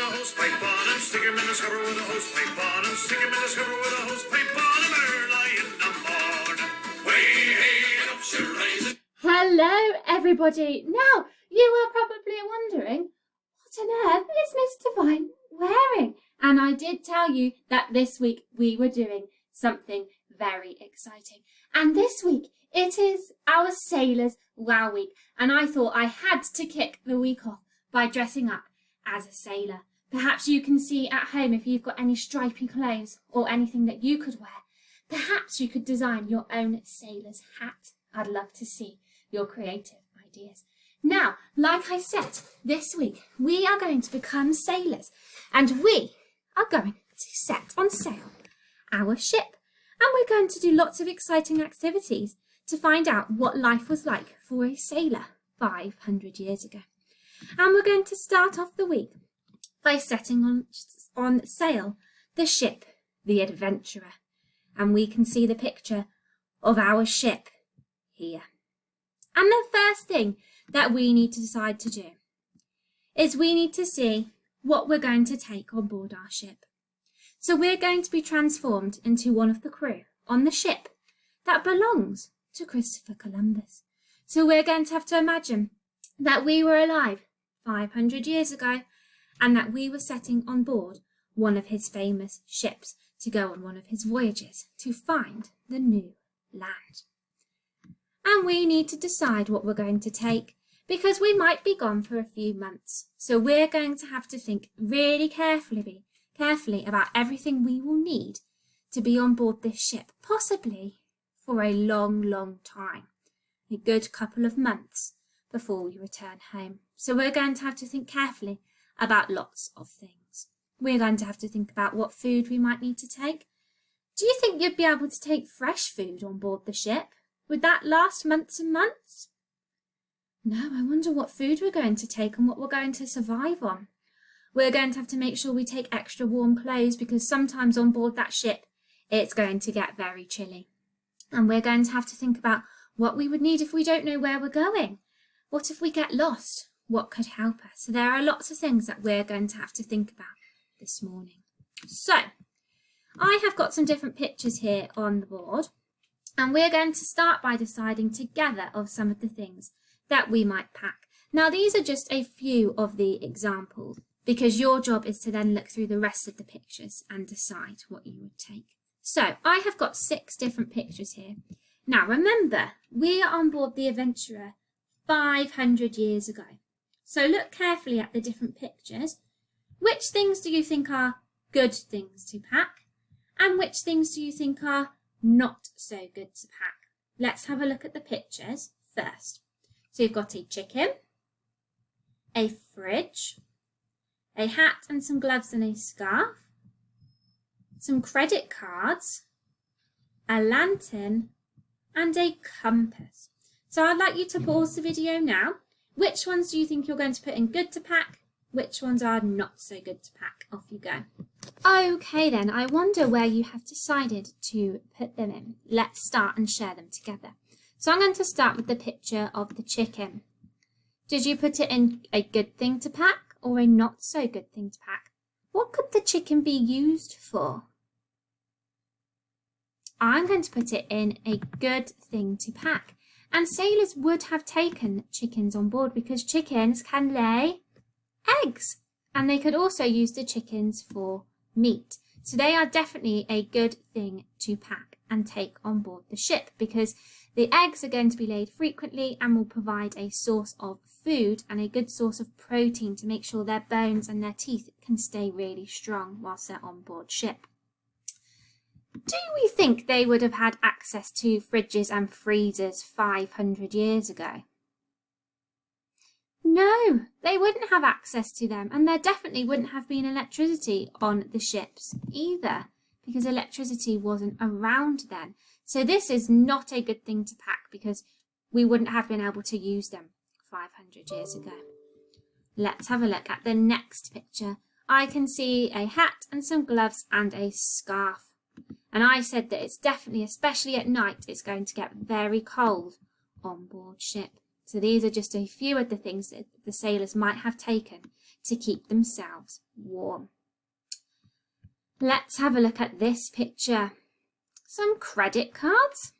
a hose pipe on him. Stick him in the scupper with a hose pipe on him. Stick him in the scupper with a hose pipe on him. Early in the morning. Way hey up she rises. Hello everybody. Now you are probably wondering, what on earth is Miss Devine wearing? And I did tell you that this week we were doing something very exciting. And this week it is our Sailors Wow Week. And I thought I had to kick the week off by dressing up as a sailor. Perhaps you can see at home if you've got any stripy clothes or anything that you could wear. Perhaps you could design your own sailor's hat. I'd love to see your creative ideas. Now, like I said, this week we are going to become sailors and we are going to set on sail our ship. And we're going to do lots of exciting activities to find out what life was like for a sailor 500 years ago. And we're going to start off the week by setting on sail the ship, the Adventurer. And we can see the picture of our ship here. And the first thing that we need to decide to do is we need to see what we're going to take on board our ship. So we're going to be transformed into one of the crew on the ship that belongs to Christopher Columbus. So we're going to have to imagine that we were alive 500 years ago and that we were setting on board one of his famous ships to go on one of his voyages to find the new land. And we need to decide what we're going to take because we might be gone for a few months. So we're going to have to think really carefully about everything we will need to be on board this ship, possibly for a long, long time, a good couple of months before we return home. So we're going to have to think carefully about lots of things. We're going to have to think about what food we might need to take. Do you think you'd be able to take fresh food on board the ship? Would that last months and months? No, I wonder what food we're going to take and what we're going to survive on. We're going to have to make sure we take extra warm clothes because sometimes on board that ship, it's going to get very chilly. And we're going to have to think about what we would need if we don't know where we're going. What if we get lost? What could help us? So there are lots of things that we're going to have to think about this morning. So I have got some different pictures here on the board. And we're going to start by deciding together of some of the things that we might pack. Now, these are just a few of the examples because your job is to then look through the rest of the pictures and decide what you would take. So I have got 6 different pictures here. Now, remember, we are on board the Adventurer 500 years ago. So look carefully at the different pictures. Which things do you think are good things to pack? And which things do you think are not so good to pack? Let's have a look at the pictures first. So you've got a chicken, a fridge, a hat and some gloves and a scarf, some credit cards, a lantern and a compass. So I'd like you to pause the video now. Which ones do you think you're going to put in good to pack? Which ones are not so good to pack? Off you go. Okay then, I wonder where you have decided to put them in. Let's start and share them together. So I'm going to start with the picture of the chicken. Did you put it in a good thing to pack or a not so good thing to pack? What could the chicken be used for? I'm going to put it in a good thing to pack. And sailors would have taken chickens on board because chickens can lay eggs. And they could also use the chickens for meat. So they are definitely a good thing to pack and take on board the ship because the eggs are going to be laid frequently and will provide a source of food and a good source of protein to make sure their bones and their teeth can stay really strong whilst they're on board ship. Do we think they would have had access to fridges and freezers 500 years ago? No, they wouldn't have access to them, and there definitely wouldn't have been electricity on the ships either, because electricity wasn't around then. So this is not a good thing to pack because we wouldn't have been able to use them 500 years ago. Let's have a look at the next picture. I can see a hat and some gloves and a scarf. And I said that it's definitely, especially at night, it's going to get very cold on board ship. So these are just a few of the things that the sailors might have taken to keep themselves warm. Let's have a look at this picture. Some credit cards.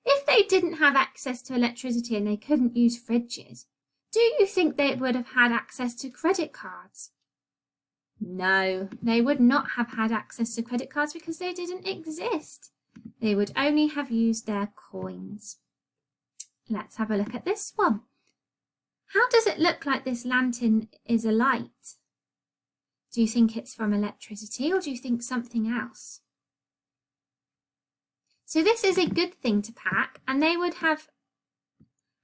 If they didn't have access to electricity and they couldn't use fridges, do you think they would have had access to credit cards? No, they would not have had access to credit cards because they didn't exist. They would only have used their coins. Let's have a look at this one. How does it look like this lantern is a light? Do you think it's from electricity or do you think something else? So this is a good thing to pack, and they would have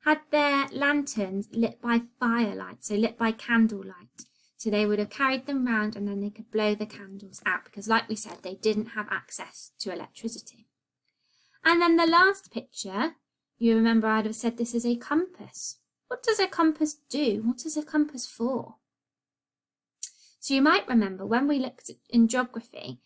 had their lanterns lit by firelight, so lit by candlelight. So they would have carried them round and then they could blow the candles out because, like we said, they didn't have access to electricity. And then the last picture, you remember I'd have said this is a compass. What does a compass do? What is a compass for? So you might remember when we looked in geography,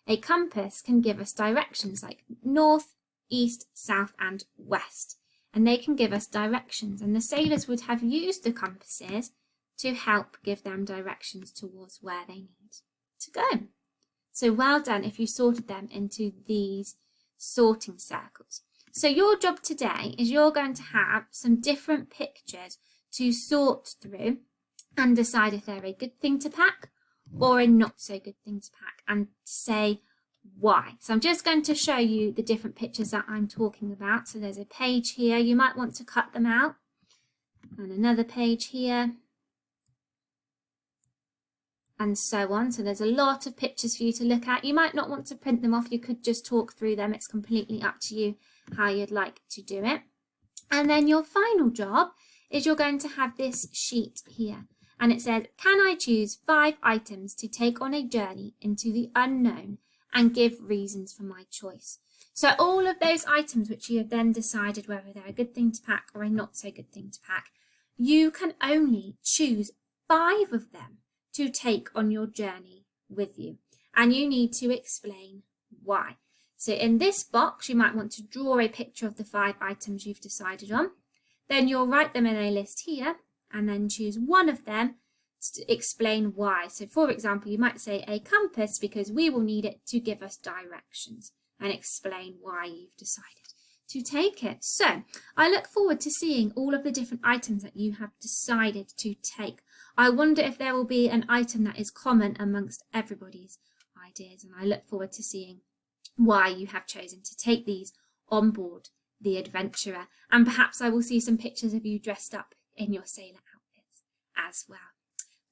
a compass can give us directions like north, east, south and west. And they can give us directions, and the sailors would have used the compasses to help give them directions towards where they need to go. So well done if you sorted them into these sorting circles. So your job today is you're going to have some different pictures to sort through and decide if they're a good thing to pack or a not so good thing to pack, and say why. So I'm just going to show you the different pictures that I'm talking about. So there's a page here, you might want to cut them out, and another page here, and so on. So there's a lot of pictures for you to look at. You might not want to print them off, you could just talk through them. It's completely up to you how you'd like to do it. And then your final job is you're going to have this sheet here, and it says, can I choose 5 items to take on a journey into the unknown and give reasons for my choice. So all of those items which you have then decided whether they're a good thing to pack or a not so good thing to pack, you can only choose 5 of them to take on your journey with you, and you need to explain why. So in this box you might want to draw a picture of the 5 items you've decided on. Then you'll write them in a list here and then choose one of them to explain why. So for example, you might say a compass because we will need it to give us directions, and explain why you've decided to take it. So I look forward to seeing all of the different items that you have decided to take. I wonder if there will be an item that is common amongst everybody's ideas, and I look forward to seeing why you have chosen to take these on board the Adventurer, and perhaps I will see some pictures of you dressed up in your sailor outfits as well.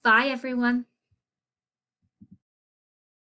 Bye everyone.